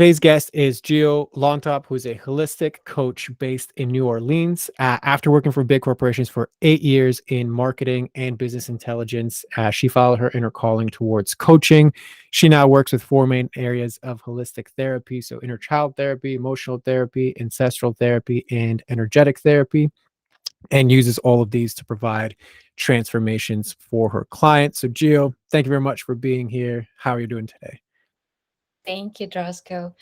Today's guest is Gio Llontop, who is a holistic coach based in New Orleans. After working for big corporations for 8 years in marketing and business intelligence, she followed her inner calling towards coaching. She now works with four main areas of holistic therapy: so inner child therapy, emotional therapy, ancestral therapy, and energetic therapy, and uses all of these to provide transformations for her clients. So, Gio, thank you very much for being here. How are you doing today? Thank you, Drosco.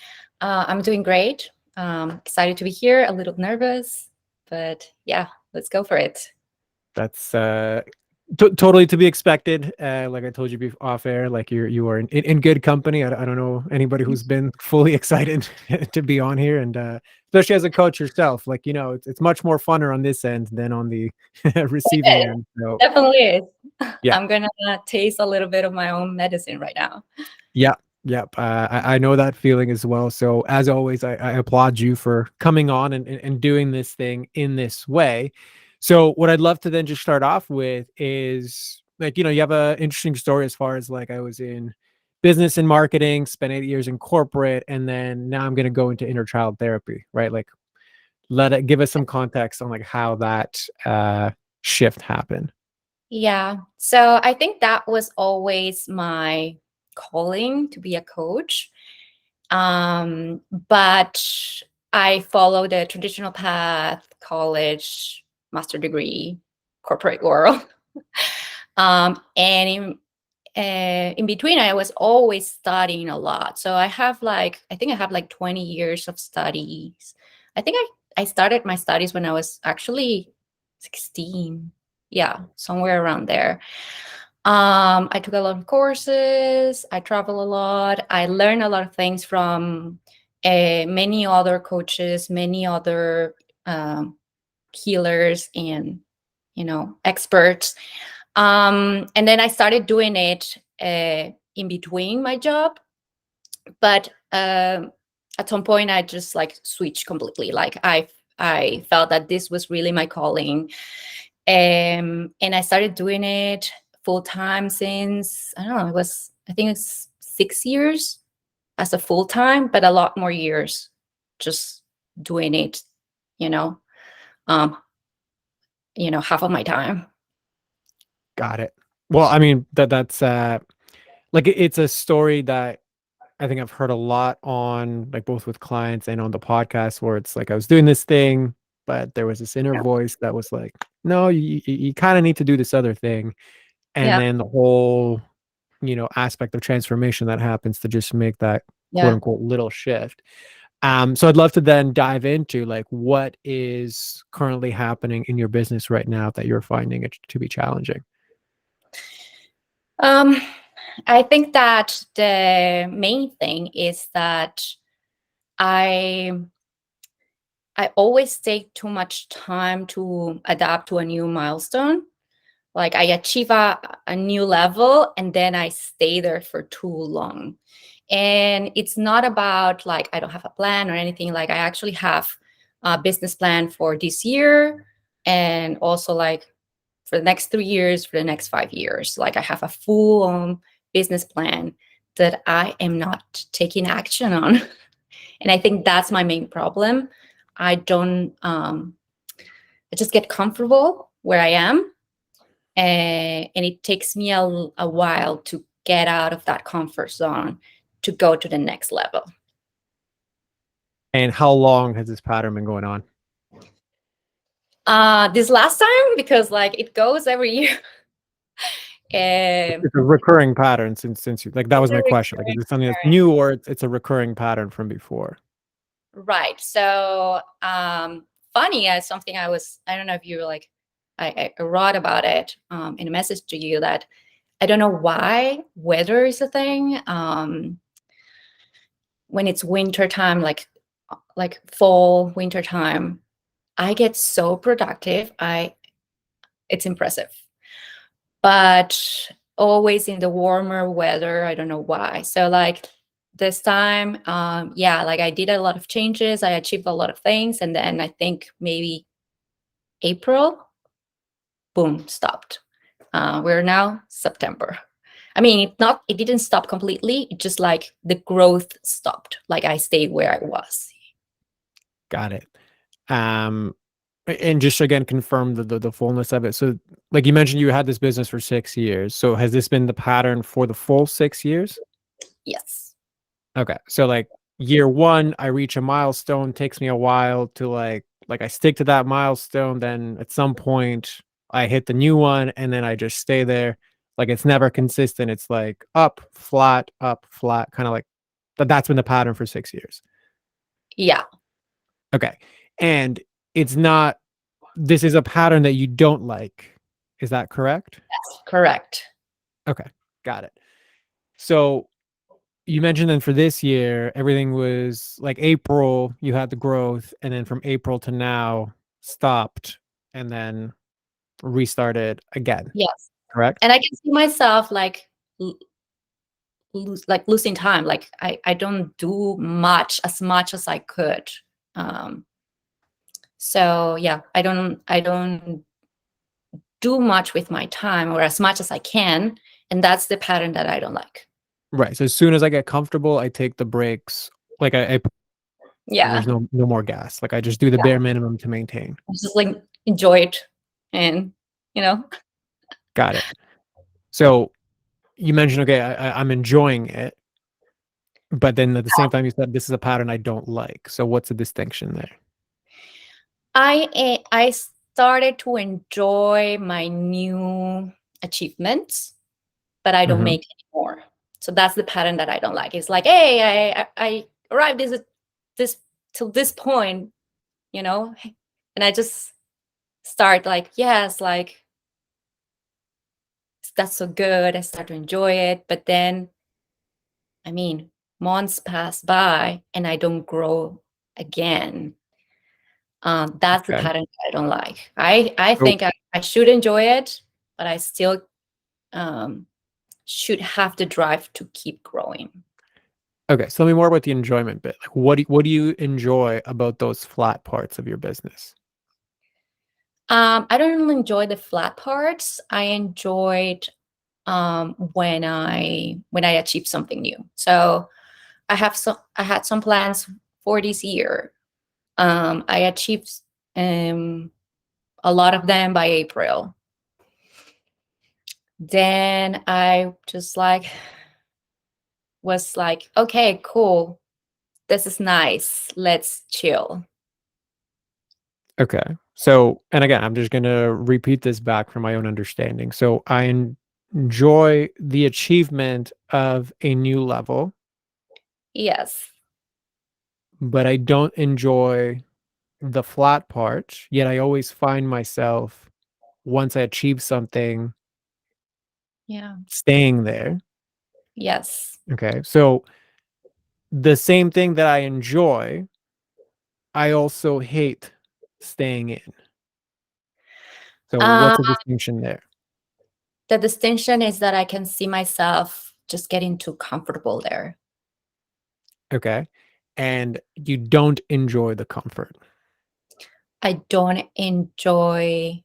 I'm doing great. Excited to be here, a little nervous, but yeah, let's go for it. That's totally to be expected. Like I told you off air, like you are in good company. I don't know anybody who's been fully excited to be on here, and especially as a coach yourself. Like it's much more funner on this end than on the receiving It end. So definitely is. yeah, I'm gonna taste a little bit of my own medicine right now. yeah, yep. I know that feeling as well. So as always, I applaud you for coming on and doing this thing in this way. So what I'd love to then just start off with is like, you have a interesting story as far as like I was in business and marketing, spent 8 years in corporate, and then now I'm going to go into inner child therapy, right? Like let it give us some context on like how that shift happened. Yeah. So I think that was always my calling to be a coach. But I followed the traditional path, college, master degree, corporate world. And in between, I was always studying a lot. So I think I have like 20 years of studies. I think I started my studies when I was actually 16. Yeah, somewhere around there. I took a lot of courses. I travel a lot. I learned a lot of things from many other coaches, many other um, healers, and experts. And then I started doing it in between my job, but at some point I just like switched completely. Like I felt that this was really my calling, and I started doing it full time since I don't know. I think it's 6 years as a full time, but a lot more years just doing it. You know, um, half of my time. Got it. Well, I mean that's like it's a story that I think I've heard a lot on like both with clients and on the podcast where it's like I was doing this thing, but there was this inner Yeah. voice that was like, no, you kind of need to do this other thing. And Yeah. then the whole, aspect of transformation that happens to just make that quote Yeah. unquote little shift. So I'd love to then dive into like what is currently happening in your business right now that you're finding it to be challenging. Um, I think that the main thing is that I I always take too much time to adapt to a new milestone. Like I achieve a new level and then I stay there for too long. And it's not about like I don't have a plan or anything. Like I actually have a business plan for this year and also like for the next 3 years, for the next 5 years. Like I have a full on business plan that I am not taking action on. And I think that's my main problem. I don't, I just get comfortable where I am. And it takes me a while to get out of that comfort zone to go to the next level. And how long has this pattern been going on? This last time, because like it goes every year. um, It's a recurring pattern since you like that it's was a my question. Like, is recurring it something that's pattern. new or it's a recurring pattern from before? Right. So, funny as something I don't know if you were like, I wrote about it in a message to you that I don't know why weather is a thing. When it's winter time, like fall, winter time, I get so productive. It's impressive. But always in the warmer weather, I don't know why. So like this time, yeah, like I did a lot of changes, I achieved a lot of things, and then I think maybe April, boom, stopped. We're now September. I mean, it didn't stop completely. It just like the growth stopped. Like I stayed where I was. Got it. Um, and just again confirm the fullness of it. So, like you mentioned, you had this business for 6 years. So, has this been the pattern for the full 6 years? Yes. Okay. So, like year one, I reach a milestone. Takes me a while to like I stick to that milestone. Then at some point, I hit the new one, and then I just stay there. Like it's never consistent. It's like up, flat, kind of like that. That's been the pattern for 6 years. Yeah. Okay. And it's not, this is a pattern that you don't like. Is that correct? Correct. Okay. Got it. So you mentioned then for this year, everything was like April, you had the growth, and then from April to now stopped and then restarted again. Yes. Correct? And I can see myself like losing time. Like I don't do much as I could. Um, so yeah, I don't do much with my time or as much as I can, and that's the pattern that I don't like. Right. So as soon as I get comfortable, I take the brakes. Like I Yeah, there's no more gas. Like I just do the bare minimum to maintain. I just like enjoy it, and you know, Got it. So you mentioned, okay, I'm enjoying it, but then at the same time, you said this is a pattern I don't like. So what's the distinction there? I started to enjoy my new achievements, but I don't Hmm. make anymore. So that's the pattern that I don't like. It's like, hey, I arrived this till this point, you know, and I just start like, yes, like that's so good. I start to enjoy it, but then, I mean, months pass by and I don't grow again. That's the Okay. pattern that I don't like. I So, think I should enjoy it, but I still um, should have the drive to keep growing. okay. So tell me more about the enjoyment bit. Like what do you enjoy about those flat parts of your business? I don't really enjoy the flat parts. I enjoyed when I achieved something new. So I had some plans for this year. I achieved um, a lot of them by April. Then I just like was like, okay, cool. This is nice. Let's chill. Okay. So, and again, I'm just going to repeat this back for my own understanding. So, enjoy the achievement of a new level, Yes. but I don't enjoy the flat part. Yet I always find myself, once I achieve something, Yeah. staying there. Yes. Okay. So, the same thing that I enjoy, I also hate staying in. So, Uh, what's the distinction there? the distinction is that I can see myself just getting too comfortable there. Okay. And you don't enjoy the comfort. I don't enjoy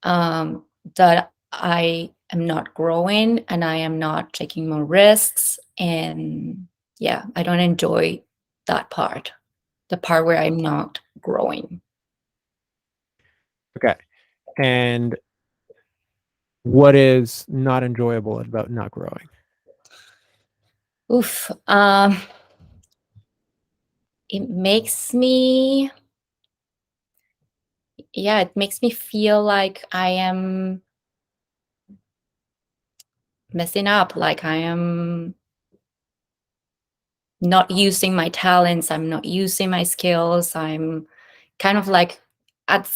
that I am not growing and I am not taking more risks. And yeah, I don't enjoy that part, the part where I'm not growing. Okay. And what is not enjoyable about not growing? Oof. It makes me, yeah, it makes me feel like I am messing up, like I am not using my talents, I'm not using my skills. I'm kind of like at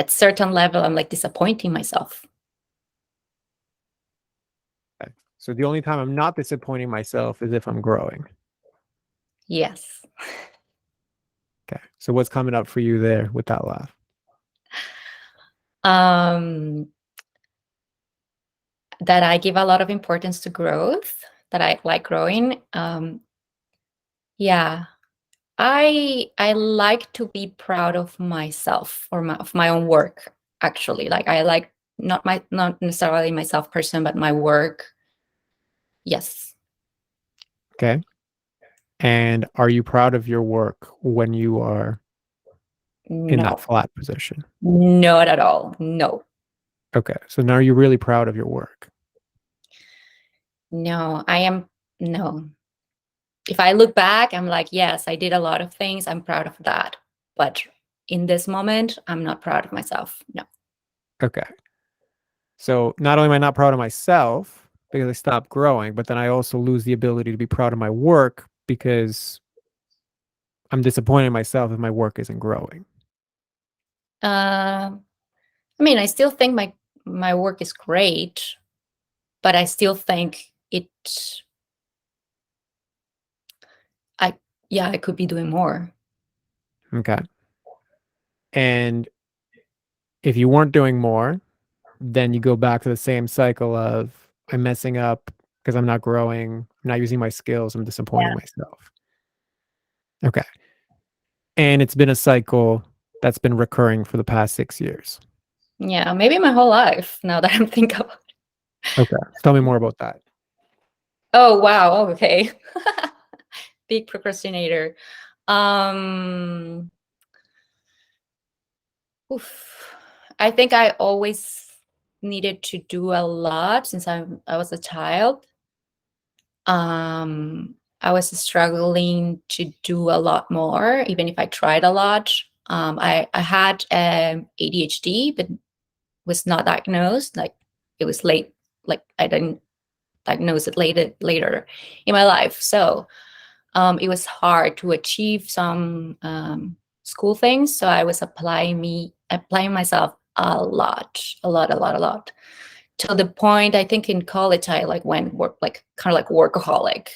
certain level, I'm like disappointing myself. Okay. So the only time I'm not disappointing myself is if I'm growing. Yes. Okay. So what's coming up for you there with that laugh? Um, that I give a lot of importance to growth, that I like growing. Yeah, I like to be proud of myself or of my own work. Actually, like I like not necessarily myself person, but my work. Yes. Okay. And are you proud of your work when you are in that No. flat position? Not at all. No. Okay. So now are you really proud of your work? No, I am no. If I look back, I'm like, yes, I did a lot of things. I'm proud of that. But in this moment, I'm not proud of myself. No. Okay. So not only am I not proud of myself because I stopped growing, but then I also lose the ability to be proud of my work because I'm disappointed in myself if my work isn't growing. Uh, I mean, I still think my work is great, but I still think I yeah, I could be doing more. Okay. And if you weren't doing more, then you go back to the same cycle of I'm messing up because I'm not growing, I'm not using my skills, I'm disappointing myself. Okay. And it's been a cycle that's been recurring for the past 6 years. Yeah, maybe my whole life now that I'm thinking about it. Okay. Tell me more about that. Oh wow, okay. Big procrastinator. Um oof. I think I always needed to do a lot since I was a child. I was struggling to do a lot more, even if I tried a lot. I had ADHD, but was not diagnosed. Like it was late. Like I didn't diagnose it later in my life. So it was hard to achieve some school things. So I was applying myself a lot, till the point I think in college I like went work like kind of like workaholic,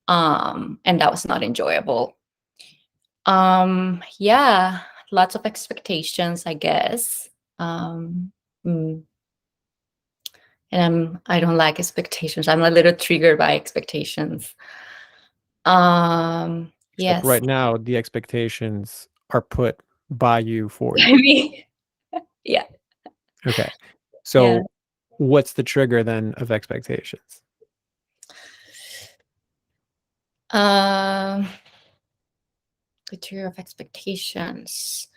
and that was not enjoyable. Yeah, lots of expectations, I guess. um mm, and I don't like expectations. I'm a little triggered by expectations. Except Yes. right now, the expectations are put by you for I you. mean, yeah, Okay. yeah. So what's the trigger then of expectations? um the trigger of expectations.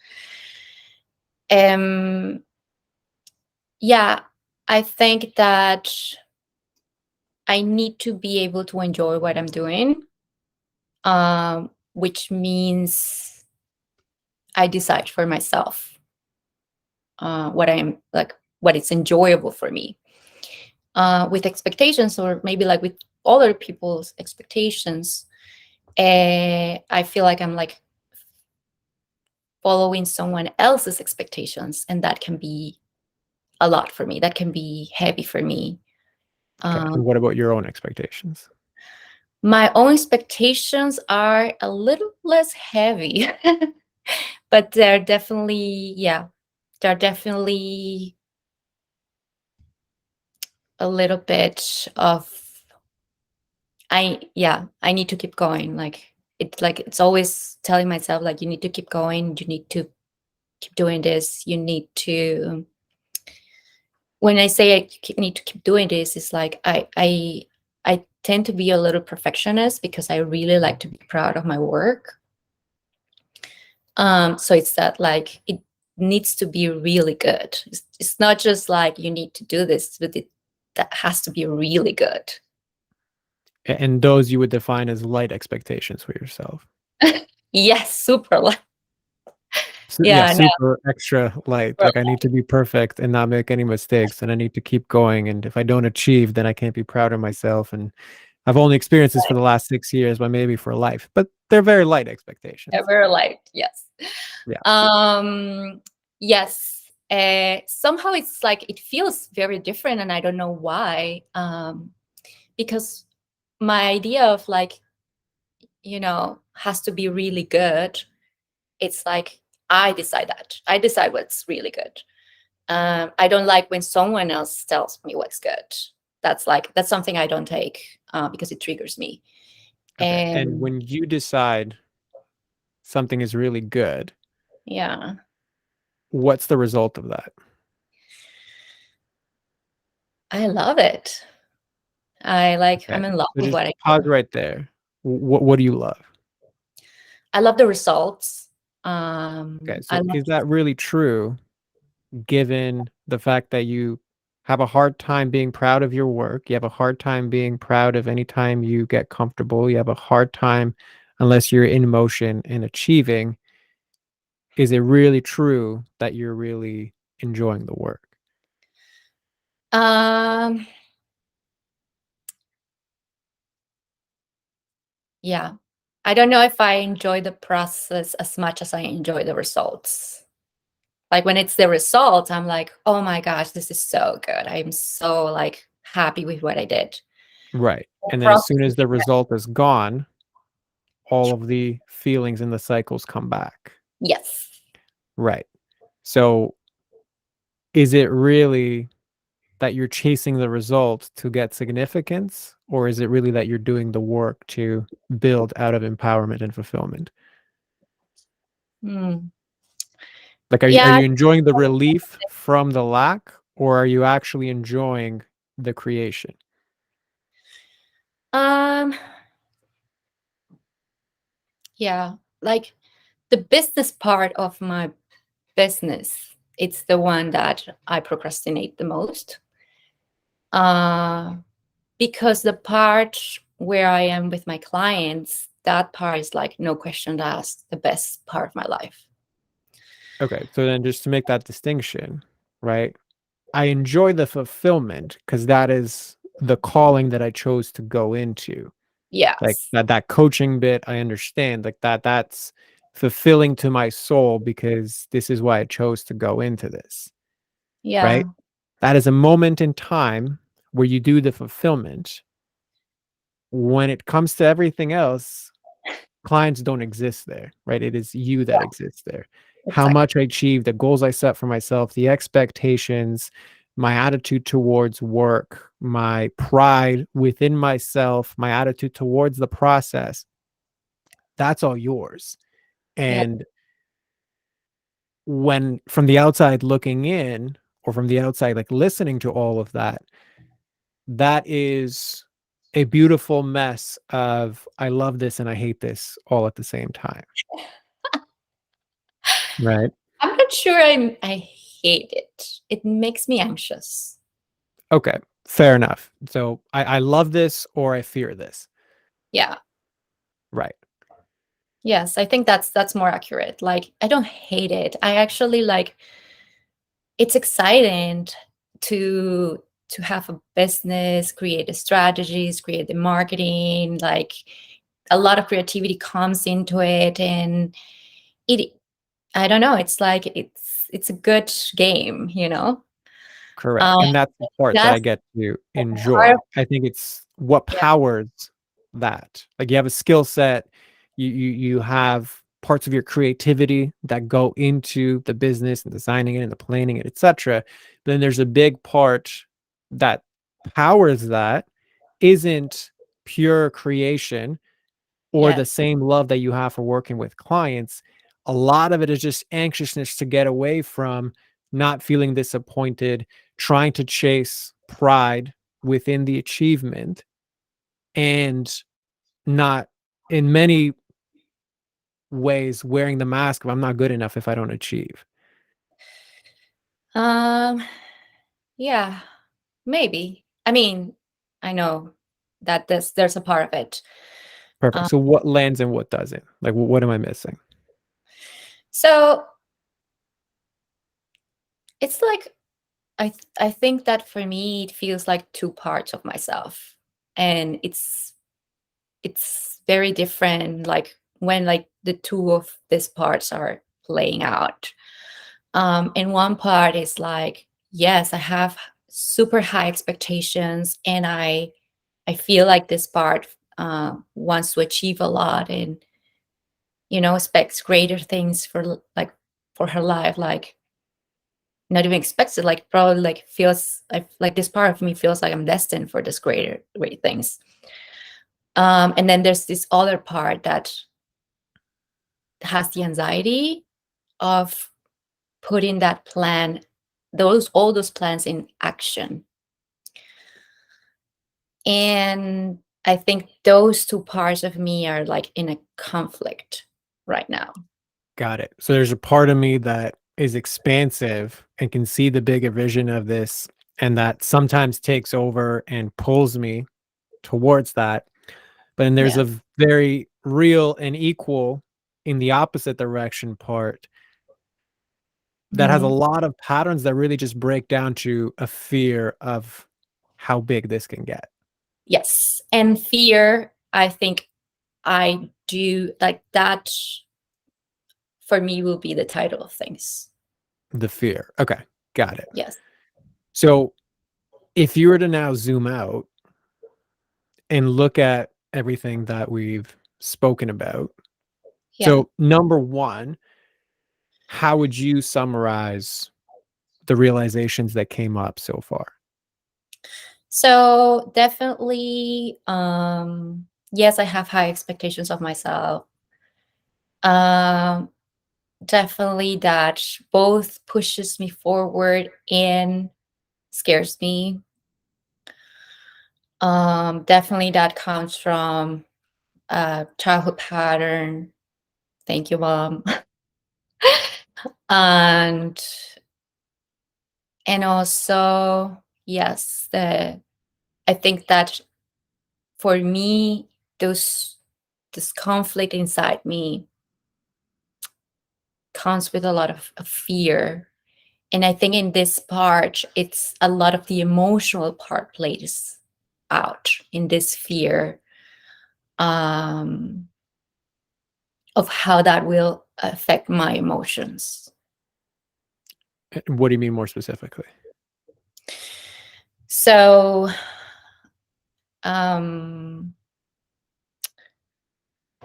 um yeah, I think that I need to be able to enjoy what I'm doing, which means I decide for myself what I'm like, what is enjoyable for me. With expectations, or maybe like with other people's expectations, I feel like I'm like following someone else's expectations, and that can be a lot for me. That can be heavy for me. Okay. Um, And what about your own expectations? my own expectations are a little less heavy, but they're definitely, yeah, they're definitely a little bit of, I need to keep going. Like it's always telling myself like you need to keep going, you need to keep doing this, you need to, when I say need to keep doing this, it's like I tend to be a little perfectionist because I really like to be proud of my work. So it's that like it needs to be really good. It's not just like you need to do this, but that has to be really good. And those you would define as light expectations for yourself. Yes, super. So, yeah, Yeah, no, super extra light. super. Like I need to be perfect and not make any mistakes, and I need to keep going. And if I don't achieve, then I can't be proud of myself. And I've only experienced this for the last 6 years, but maybe for life. But they're very light expectations. Very light. Yes. Yeah. Um, yes. Somehow it's like it feels very different, and I don't know why. Because my idea of like, has to be really good. It's like I decide that. I decide what's really good. I don't like when someone else tells me what's good. That's something I don't take, because it triggers me. Okay. And And when you decide something is really good, yeah, what's the result of that? I love it. I'm Okay. in love So with just what I pause do. right there. What do you love? I love the results. Okay. I So love is that really true given the fact that you have a hard time being proud of your work? You have a hard time being proud of any time you get comfortable. You have a hard time unless you're in motion and achieving. Is it really true that you're really enjoying the work? um yeah. I don't know if I enjoy the process as much as I enjoy the results. Like when it's the result, I'm like, oh my gosh, this is so good. I'm so like happy with what I did. Right. The And then as soon process is as the result is gone, all of the feelings and the cycles come back. yes. Right. So is it really that you're chasing the result to get significance, or is it really that you're doing the work to build out of empowerment and fulfillment? Hmm. Like, are Yeah. you enjoying the relief from the lack, or are you actually enjoying the creation? Um, yeah. Like the business part of my business, it's the one that I procrastinate the most. Uh, because the part where I am with my clients, that part is like no question asked, the best part of my life. Okay, so then just to make that distinction, right? I enjoy the fulfillment because that is the calling that I chose to go into. Like Yes. that coaching bit, I understand. Like that's fulfilling to my soul because this is why I chose to go into this, right? Yeah. That is a moment in time where you do the fulfillment. When it comes to everything else, clients don't exist there, right? It is you that Yeah. exists there. How Exactly. much I achieve, the goals I set for myself, the expectations, my attitude towards work, my pride within myself, my attitude towards the process, that's all yours. Yeah. And when from the outside looking in, or from the outside, like listening to all of that, that is a beautiful mess of I love this and I hate this all at the same time. Right. I'm not sure I hate it. It makes me anxious. Okay. Fair enough. So I love this or I fear this. Yeah. Right. Yes, I think that's more accurate. Like I don't hate it. I actually like it's exciting to have a business, create the strategies, create the marketing, like a lot of creativity comes into it and it I don't know, it's like it's a good game, you know? Correct, Um and that's the part that I that's get to part of enjoy. I think it's what yeah, powers that. Like, you have a skill set, you have parts of your creativity that go into the business and designing it and the planning it, etcetera. Then there's a big part that powers that isn't pure creation or the yes. same love that you have for working with clients. A lot of it is just anxiousness to get away from not feeling disappointed, trying to chase pride within the achievement, and not, in many ways, wearing the mask of I'm not good enough if I don't achieve. Um yeah, maybe. I mean, I know that there's a part of it. Perfect. Um, So what lands and what doesn't? Like, what am I missing? so it's like I think that for me it feels like two parts of myself, and it's very different. Like when like the two of these parts are playing out. And one part is like yes, I have super high expectations, and I feel like this part wants to achieve a lot, and expects greater things like for her life, like not even expects it, like probably like feels like this part of me feels like I'm destined for this great things. And then there's this other part that has the anxiety of putting that plan, those all those plans in action. And I think those two parts of me are like in a conflict right now. Got it. So there's a part of me that is expansive and can see the bigger vision of this, and that sometimes takes over and pulls me towards that. But then there's Yeah. a very real and equal in the opposite direction part that has a Mhm. lot of patterns that really just break down to a fear of how big this can get. Yes. And fear, I think I do like that for me will be the title of things. The fear. Okay, got it. Yes. So if you were to now zoom out and look at everything that we've spoken about. Yeah. So, number one, how would you summarize the realizations that came up so far? So definitely, yes, I have high expectations of myself. Um, Definitely that both pushes me forward and scares me. Definitely that comes from a childhood pattern. Thank you, mom. and and also, yes, the I think that for me, those this conflict inside me comes with a lot of fear. And I think in this part, it's a lot of the emotional part plays out in this fear, um, of how that will affect my emotions. What do you mean more specifically? So, um,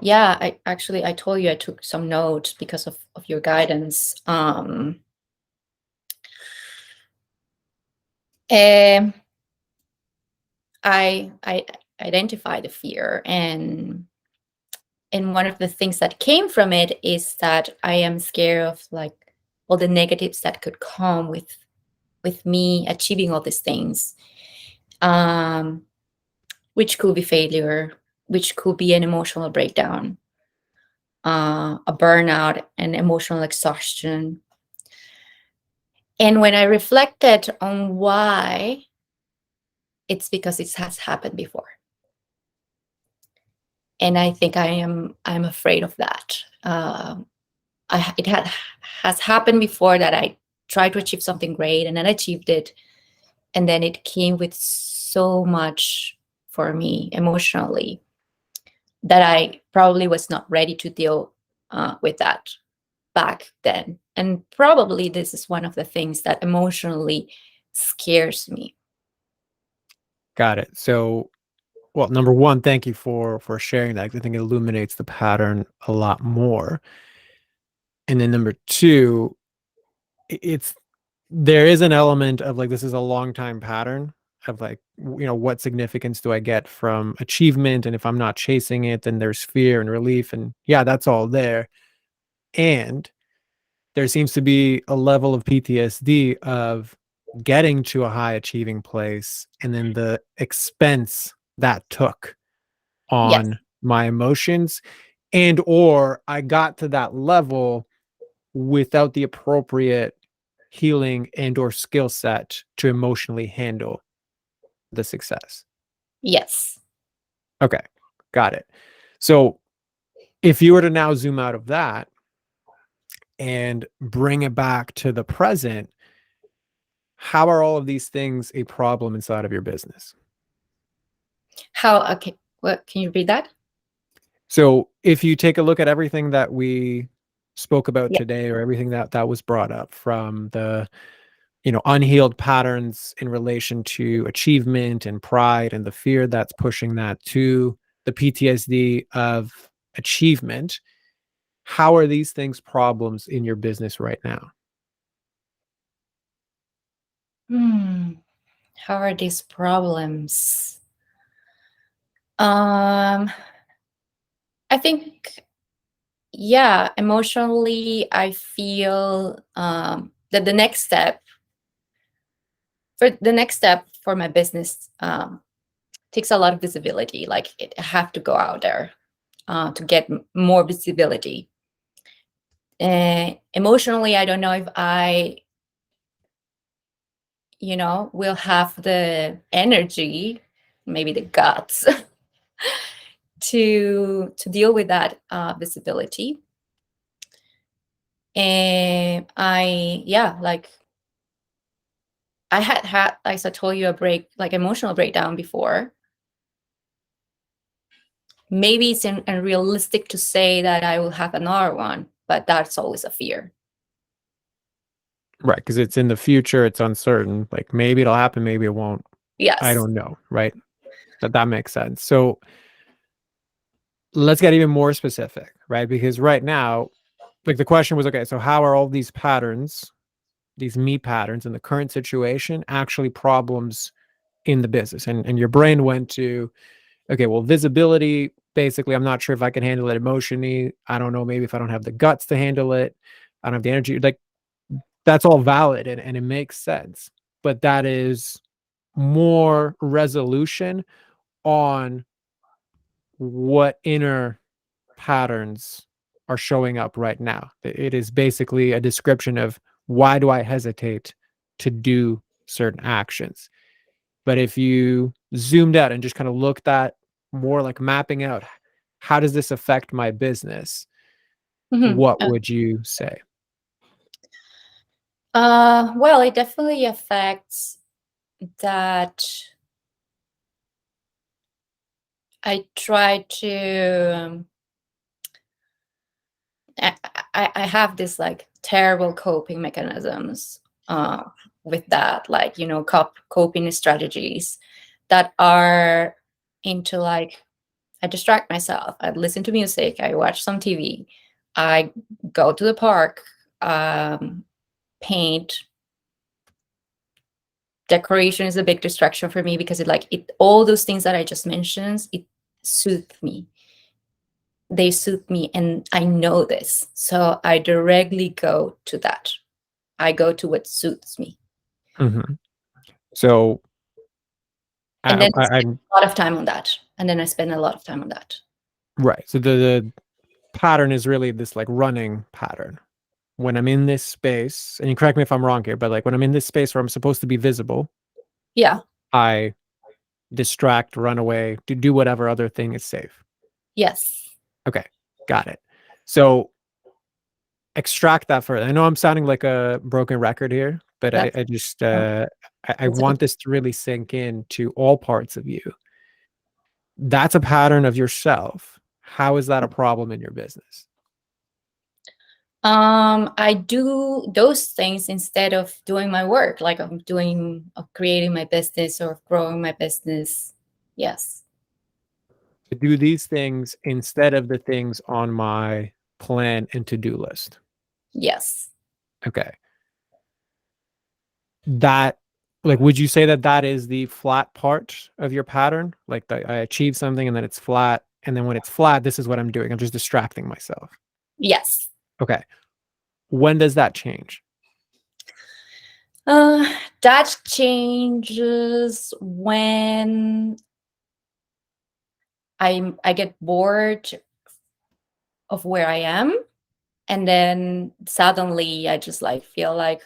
yeah, I told you I took some notes because of your guidance. Um, I identify the fear, and one of the things that came from it is that I am scared of like all the negatives that could come with me achieving all these things, um, which could be failure, which could be an emotional breakdown, a burnout, and emotional exhaustion. And when I reflected on why, it's because it has happened before, and I think I'm afraid of that. It has happened before that I tried to achieve something great and then achieved it, and then it came with so much for me emotionally that I probably was not ready to deal with that back then. And probably this is one of the things that emotionally scares me. Got it. So, well, number one, thank you for sharing that. I think it illuminates the pattern a lot more. And then number two, it's there is an element of like this is a long time pattern of like what significance do I get from achievement, and if I'm not chasing it, then there's fear and relief, and yeah, that's all there. And there seems to be a level of PTSD of getting to a high achieving place and then the expense that took Yes, on my emotions, and or I got to that level without the appropriate healing and or skill set to emotionally handle the success. yes. Okay, got it. So if you were to now zoom out of that and bring it back to the present, how are all of these things a problem inside of your business? How, okay, what, can you read that? So if you take a look at everything that we spoke about Yeah. today, or everything that was brought up, from the unhealed patterns in relation to achievement and pride and the fear that's pushing that, to the PTSD of achievement, how are these things problems in your business right now? Hmm. How are these problems? Um, I think, yeah, emotionally, I feel that the next step for my business, takes a lot of visibility. Like I have to go out there to get more visibility. Emotionally, I don't know if I, will have the energy, maybe the guts to deal with that visibility. And like I had, as I told you, like emotional breakdown before. Maybe it's unrealistic to say that I will have another one, but that's always a fear. Right, because it's in the future, it's uncertain. Like maybe it'll happen, maybe it won't. I Yes. don't know, right? That makes sense. So let's get even more specific, right? Because right now, like the question was, okay, so how are all these patterns, these me patterns in the current situation actually problems in the business? And your brain went to, okay, well, visibility, basically, I'm not sure if I can handle it emotionally. I don't know, maybe if I don't have the guts to handle it, I don't have the energy. Like that's all valid and it makes sense. But that is more resolution on what inner patterns are showing up right now. It is basically a description of why do I hesitate to do certain actions. But if you zoomed out and just kind of looked at more like mapping out how does this affect my business, Mhm. what would you say? Well, it definitely affects that. I try to. I, I have this like terrible coping mechanisms uh, with that, like coping strategies that are into like I distract myself. I listen to music. I watch some TV. I go to the park, paint. Decoration is a big distraction for me because it all those things that I just mentioned, it soothe me. They soothe me, and I know this, so I directly go to that. I go to what suits me, Mm-hmm. So and then I spend I'm a lot of time on that. And then I spend a lot of time on that. right. So the pattern is really this like running pattern. When I'm in this space, and you correct me if I'm wrong here, but like when I'm in this space where I'm supposed to be visible, Yeah. I distract, run away, to do whatever other thing is safe. Yes. Okay, got it. So extract that further. I know I'm sounding like a broken record here, but That's I just no, I that's okay. want this to really sink in to all parts of you. That's a pattern of yourself. How is that a problem in your business? I do those things instead of doing my work, like I'm doing of creating my business or growing my business. Yes. To do these things instead of the things on my plan and to-do list. Yes. Okay. That like would you say that that is the flat part of your pattern? Like I achieve something and then it's flat, and then when it's flat, this is what I'm doing. I'm just distracting myself. Yes. Okay. When does that change? Uh, that changes when I get bored of where I am, and then suddenly I just like feel like,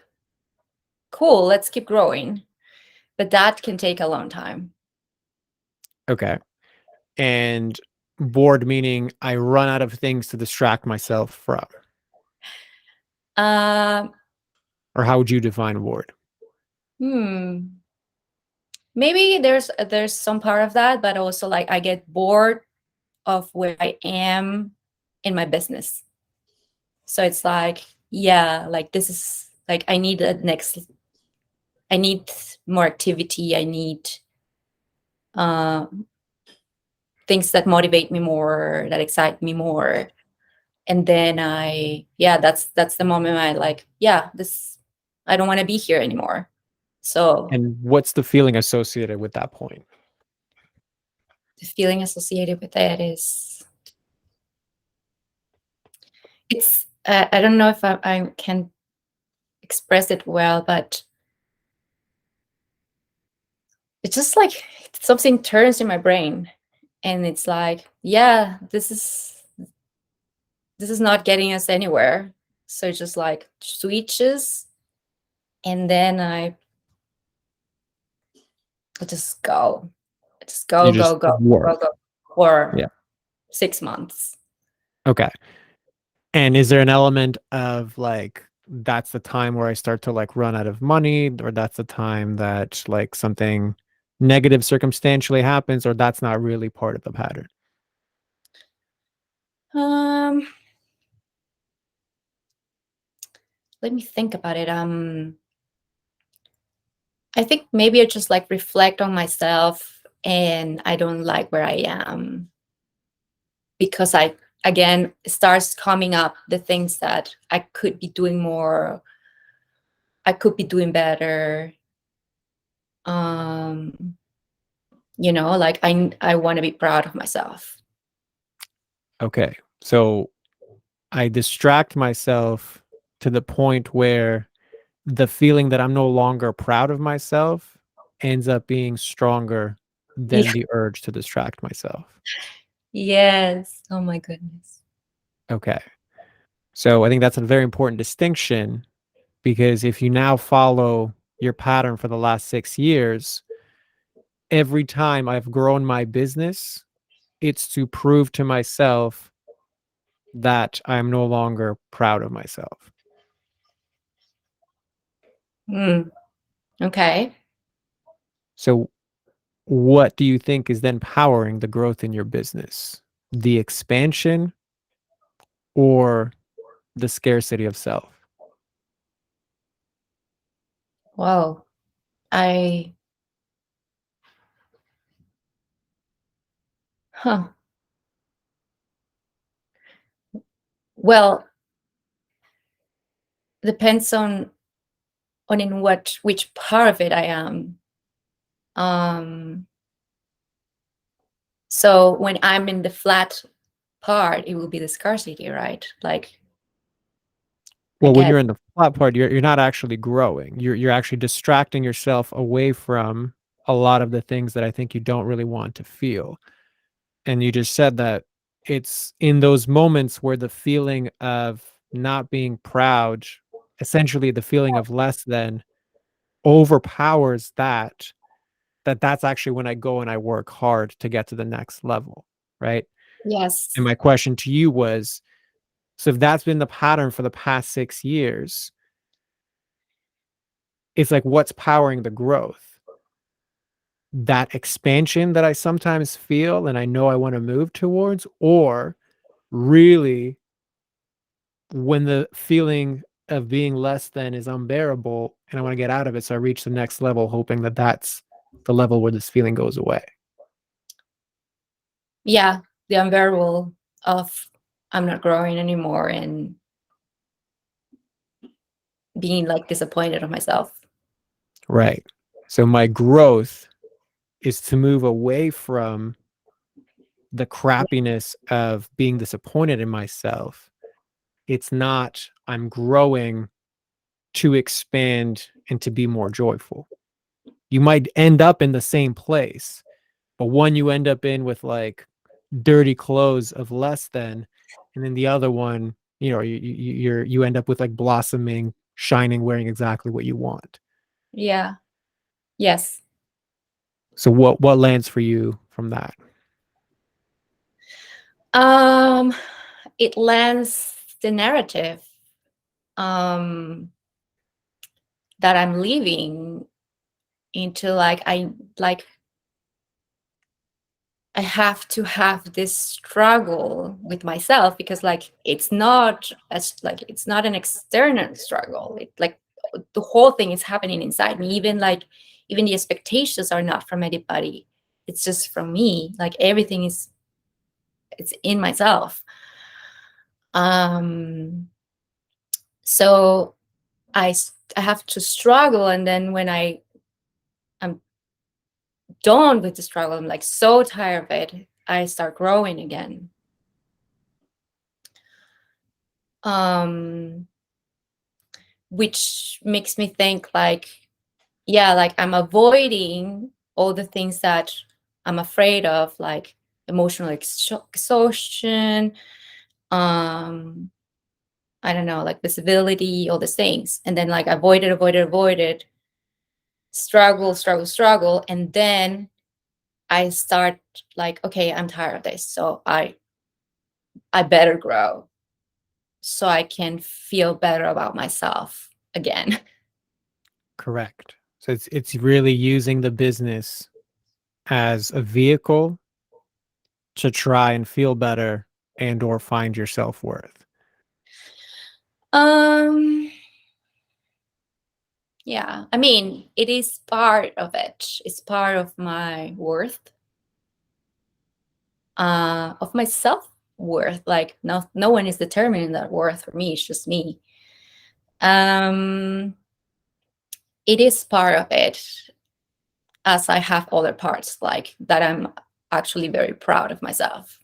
cool, let's keep growing. But that can take a long time. Okay. And bored meaning I run out of things to distract myself from. Um, Or how would you define bored? hmm. Maybe there's some part of that, but also like I get bored of where I am in my business. So it's like, yeah, like this is like I need more activity. I need uh, things that motivate me more, that excite me more. And then that's the moment I like, yeah, this I don't want to be here anymore. So And what's the feeling associated with that point? the feeling associated with it is it's I don't know if I can express it well, but it's just like something turns in my brain, and it's like, yeah, this is not getting us anywhere. So it just like switches, and then I just go. I just You go, just go, go, work. go, go for Yeah. 6 months. Okay. And is there an element of like that's the time where I start to like run out of money, or that's the time that like something negative circumstantially happens, or that's not really part of the pattern? Um, Let me think about it. I think maybe I just like reflect on myself, and I don't like where I am, because I again starts coming up the things that I could be doing more, I could be doing better. Um, like I want to be proud of myself. Okay. So I distract myself to the point where the feeling that I'm no longer proud of myself ends up being stronger than Yeah. the urge to distract myself. Yes. Oh my goodness. Okay. So I think that's a very important distinction, because if you now follow your pattern for the last 6 years, every time I've grown my business, it's to prove to myself that I'm no longer proud of myself. Mm, okay. So, what do you think is then powering the growth in your business? The expansion or the scarcity of self? Wow. I huh. Well, depends on in which part of it I am. Um, so when I'm in the flat part, it will be the scarcity, right? Like I Well, when you're get, in the flat part, you're not actually growing. You're actually distracting yourself away from a lot of the things that I think you don't really want to feel. And you just said that it's in those moments where the feeling of not being proud, essentially the feeling of less than, overpowers that's actually when I go and I work hard to get to the next level, right? yes. And my question to you was, so if that's been the pattern for the past 6 years, it's like what's powering the growth? That expansion that I sometimes feel and I know I want to move towards, or really when the feeling of being less than is unbearable and I want to get out of it, so I reach the next level hoping that that's the level where this feeling goes away. Yeah, the unbearable of I'm not growing anymore and being like disappointed of myself. Right. So my growth is to move away from the crappiness of being disappointed in myself. It's not I'm growing to expand and to be more joyful. You might end up in the same place, but one you end up in with like dirty clothes of less than, and then the other one, you end up with like blossoming, shining, wearing exactly what you want. Yeah. Yes. So what lands for you from that? Um, it lends the narrative um that I'm living into, like I have to have this struggle with myself, because like it's not an external struggle. It like the whole thing is happening inside me. Even the expectations are not from anybody. It's just from me. Like everything is it's in myself. Um so I have to struggle, and then when I'm done with the struggle, I'm like so tired of it, I start growing again. Um which makes me think like, yeah, like I'm avoiding all the things that I'm afraid of, like emotional exhaustion, um, I don't know, like visibility, all these things. And then like avoid it, struggle. And then I start like, okay, I'm tired of this. So I better grow so I can feel better about myself again. Correct. So it's really using the business as a vehicle to try and feel better and or find your self-worth. Um, yeah, I mean, it is part of it. It's part of my worth, of my self-worth. Like no one is determining that worth for me. It's just me. Um, it is part of it, as I have other parts like that. I'm actually very proud of myself.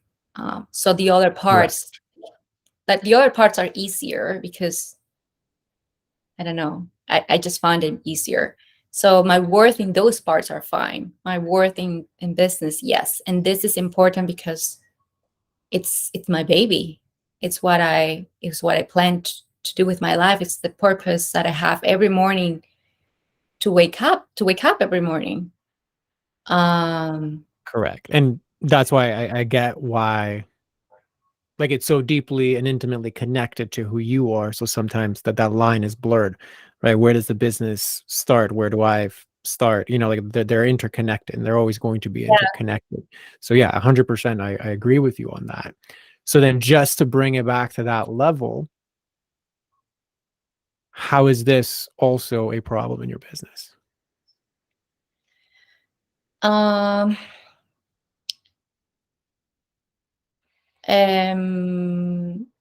So the other Correct. parts, like the other parts, are easier because I don't know. I just find it easier. So my worth in those parts are fine. My worth in business, yes. And this is important because it's my baby. It's what I planned to do with my life. It's the purpose that I have every morning to wake up every morning. Um Correct. And that's why I get why, like, it's so deeply and intimately connected to who you are. So sometimes that line is blurred, right? Where does the business start? Where do I start? Like they're interconnected and they're always going to be yeah. interconnected. So yeah, 100%. I agree with you on that. So then just to bring it back to that level, how is this also a problem in your business? Um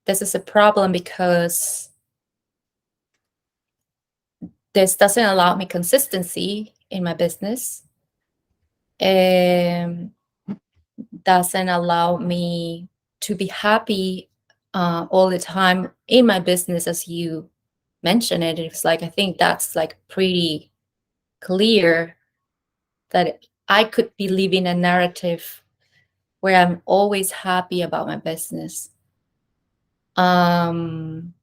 this is a problem because this doesn't allow me consistency in my business. Um, doesn't allow me to be happy all the time in my business, as you mentioned it. It's like I think that's like pretty clear that I could be living a narrative where I'm always happy about my business. Um,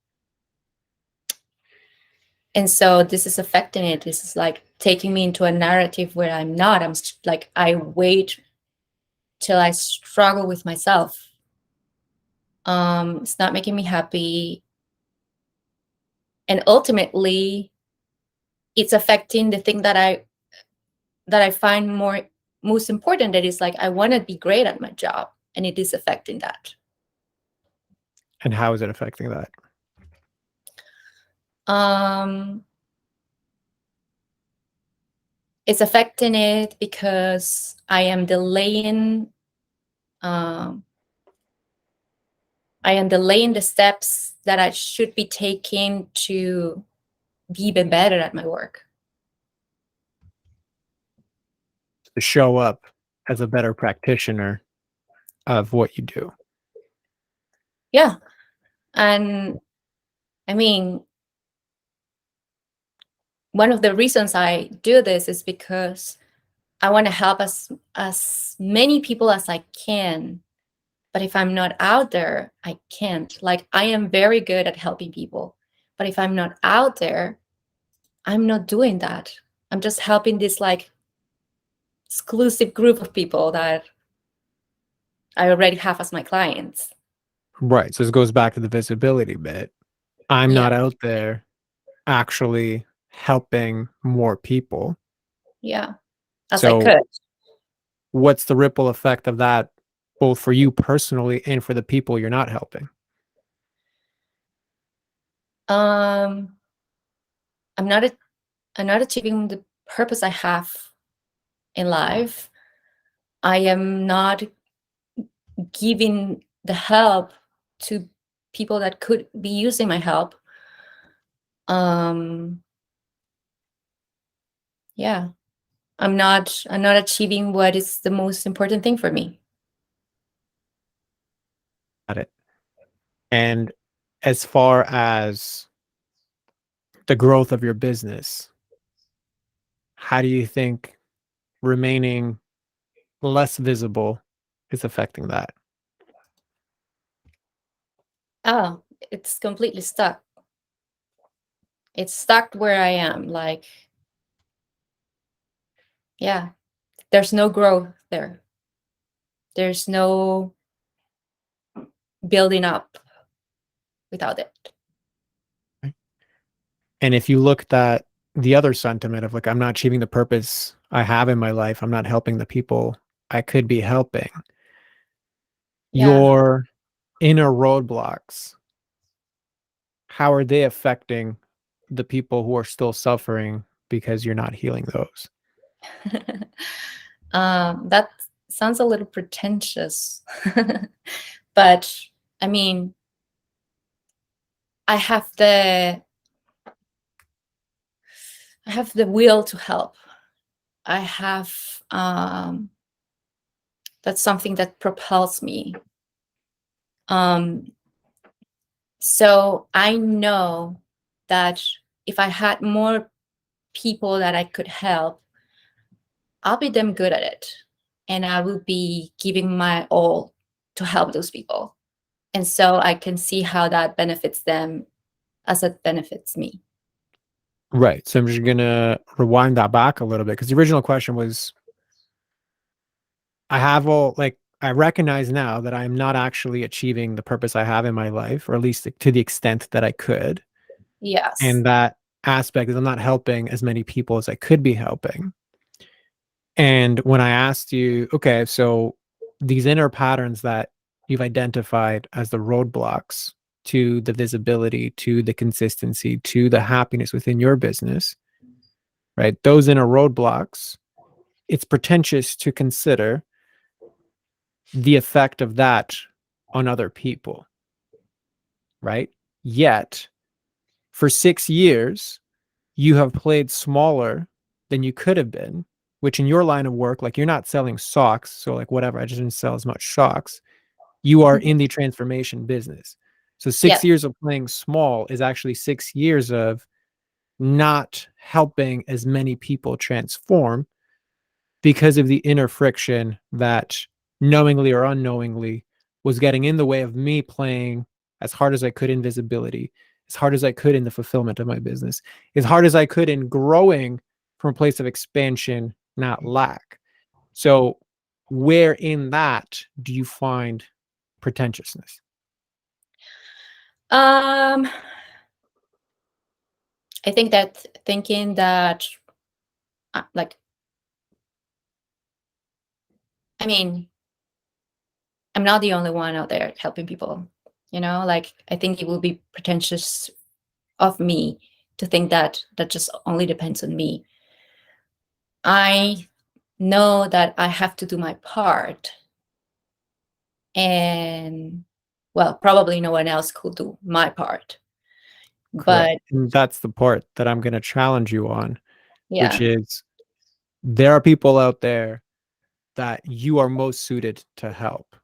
and so this is affecting it. This is like taking me into a narrative where I'm not. Like I wait till I struggle with myself. It's not making me happy, and ultimately, it's affecting the thing that I find most important. That is like I want to be great at my job, and it is affecting that. And how is it affecting that? Um, it's affecting it because Um, I am delaying the steps that I should be taking to be even better at my work. To show up as a better practitioner of what you do. Yeah, and I mean, one of the reasons I do this is because I want to help as many people as I can. But if I'm not out there, I can't. Like I am very good at helping people, but if I'm not out there, I'm not doing that. I'm just helping this like exclusive group of people that I already have as my clients. Right. So this goes back to the visibility bit. I'm Yeah, not out there actually helping more people. yeah, as I So could. what's the ripple effect of that, both for you personally and for the people you're not helping? Um, I'm not a, I'm not achieving the purpose I have in life. I am not giving the help to people that could be using my help. Um, yeah, I'm not achieving what is the most important thing for me. At it. And as far as the growth of your business, how do you think remaining less visible is affecting that? Oh, it's completely stuck. It's stuck where I am. Like, yeah, there's no growth there. There's no building up without it. And if you looked at the other sentiment of like, I'm not achieving the purpose I have in my life, I'm not helping the people I could be helping, Yeah. your inner roadblocks, how are they affecting the people who are still suffering because you're not healing those? That sounds a little pretentious, but I mean, I have the I have the will to help. I have that's something that propels me. Um, so I know that if I had more people that I could help, I'll be damn good at it. And I will be giving my all to help those people. And so I can see how that benefits them as it benefits me. Right. So I'm just going to rewind that back a little bit because the original question was I recognize now that I'm not actually achieving the purpose I have in my life, or at least to the extent that I could. Yes. And that aspect is I'm not helping as many people as I could be helping. And when I asked you, okay, so these inner patterns that you've identified as the roadblocks to the visibility, to the consistency, to the happiness within your business, right? Those inner roadblocks, it's pretentious to consider the effect of that on other people, right? Yet, for 6 years, you have played smaller than you could have been, which in your line of work, like you're not selling socks. So, like, whatever, I just didn't sell as much socks. You are in the transformation business. So, six Yes. years of playing small is actually 6 years of not helping as many people transform because of the inner friction that knowingly or unknowingly was getting in the way of me playing as hard as I could in visibility, as hard as I could in the fulfillment of my business, as hard as I could in growing from a place of expansion, not lack. So, where in that do you find pretentiousness? Um, I think that thinking that, like, I mean, I'm not the only one out there helping people. Like, I think it will be pretentious of me to think that that just only depends on me. I know that I have to do my part, and well, probably no one else could do my part. Correct. But And that's the part that I'm going to challenge you on, which yeah, is there are people out there that you are most suited to help.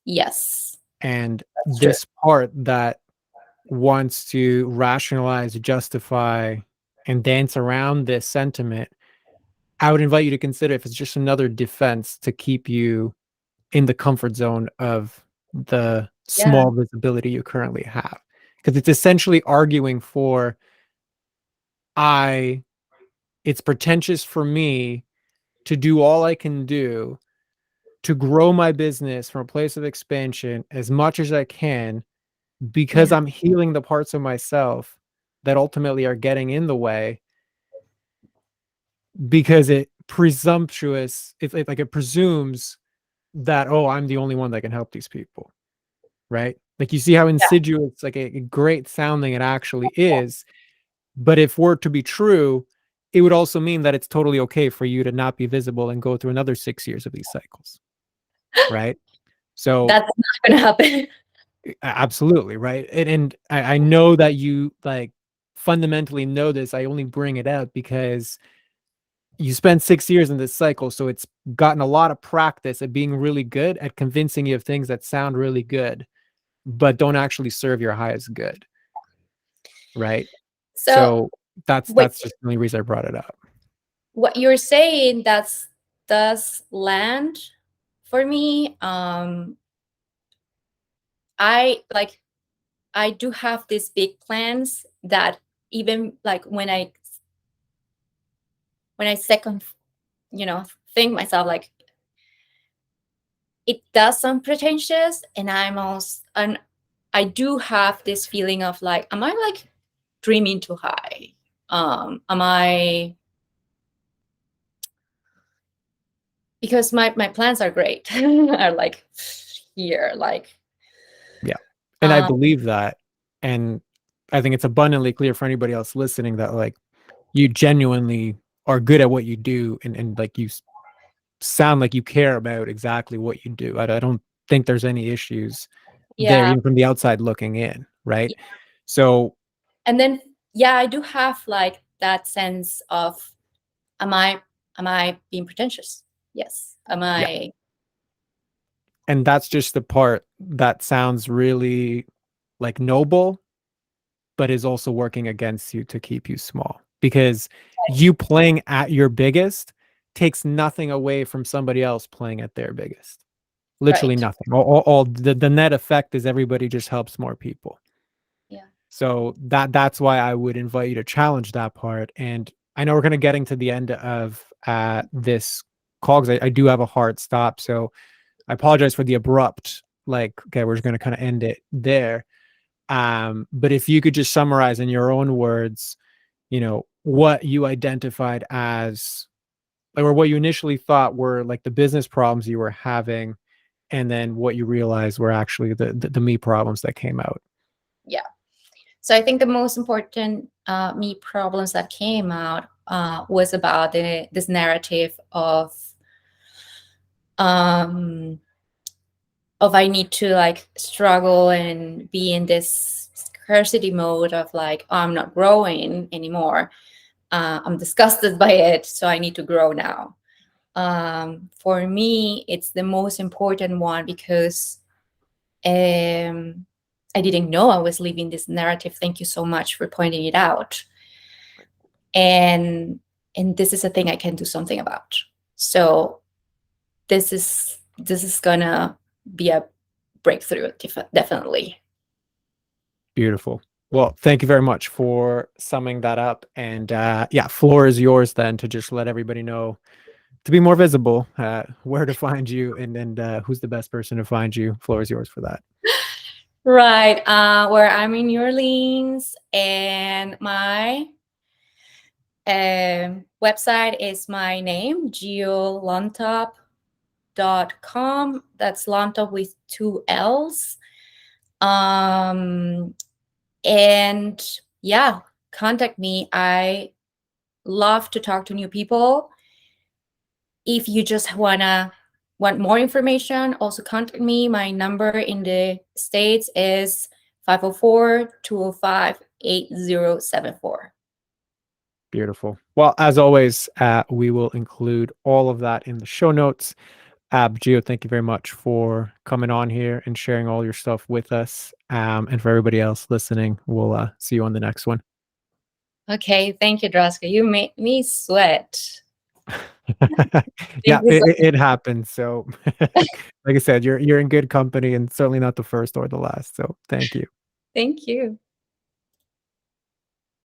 yes, And that's true. this part that wants to rationalize, justify, and dance around this sentiment, I would invite you to consider if it's just another defense to keep you in the comfort zone of the Yeah, small visibility you currently have. Because it's essentially arguing for, I, it's pretentious for me to do all I can do to grow my business from a place of expansion as much as I can because yeah, I'm healing the parts of myself that ultimately are getting in the way because it presumes that, oh, I'm the only one that can help these people, right? Like, you see how yeah. insidious, like a great sounding it actually is. But if we're to be true, it would also mean that it's totally okay for you to not be visible and go through another 6 years of these cycles, right? So That's not gonna happen. absolutely, right. And I know that you like fundamentally know this. I only bring it up because you spent 6 years in this cycle, so it's gotten a lot of practice at being really good at convincing you of things that sound really good but don't actually serve your highest good, right? So So that's what just the only reason I brought it up. what you're saying, that's does land for me. I like I do have these big plans that even like when I second, think myself like it does sound pretentious, and I do have this feeling of like, am I like dreaming too high? Am I, because my plans are great, are like here, like Yeah. And I um, believe that. And I think it's abundantly clear for anybody else listening that like you genuinely are good at what you do, and like you sound like you care about exactly what you do. I don't think there's any issues there, yeah. even from the outside looking in, right? So And then yeah, I do have like that sense of, am I being pretentious? Yes. Am yeah. I? And that's just the part that sounds really like noble, but is also working against you to keep you small, because you playing at your biggest takes nothing away from somebody else playing at their biggest. Literally Right. nothing. All the net effect is everybody just helps more people. Yeah. So that's why I would invite you to challenge that part. And I know we're kind of getting to the end of this call, because I do have a hard stop. So I apologize for the abrupt, like, okay, we're just going to kind of end it there. But if you could just summarize in your own words, what you identified as, or what you initially thought were like the business problems you were having, and then what you realized were actually the me problems that came out. Yeah. So I think the most important me problems that came out was about this narrative um, of I need to like struggle and be in this scarcity mode of like, oh, I'm not growing anymore. I'm disgusted by it, so I need to grow now. For me, it's the most important one because I didn't know I was living this narrative. Thank you so much for pointing it out. And this is a thing I can do something about. So this is gonna be a breakthrough, definitely. Beautiful. Well, thank you very much for summing that up. And yeah, floor is yours then to just let everybody know, to be more visible, where to find you, and who's the best person to find you. Floor is yours for that. Right. Where I'm in New Orleans, and my website is my name, giolontop.com. That's Lontop with two L's. Um, and yeah, contact me. I love to talk to new people. If you just want more information, also contact me. My number in the States is 504-205-8074. Beautiful. Well, as always, we will include all of that in the show notes. Gio, thank you very much for coming on here and sharing all your stuff with us. And for everybody else listening, we'll see you on the next one. Okay, thank you, Draska. You made me sweat. Yeah, Thank you it happens. So, like I said, you're in good company, and certainly not the first or the last. So, thank you. Thank you.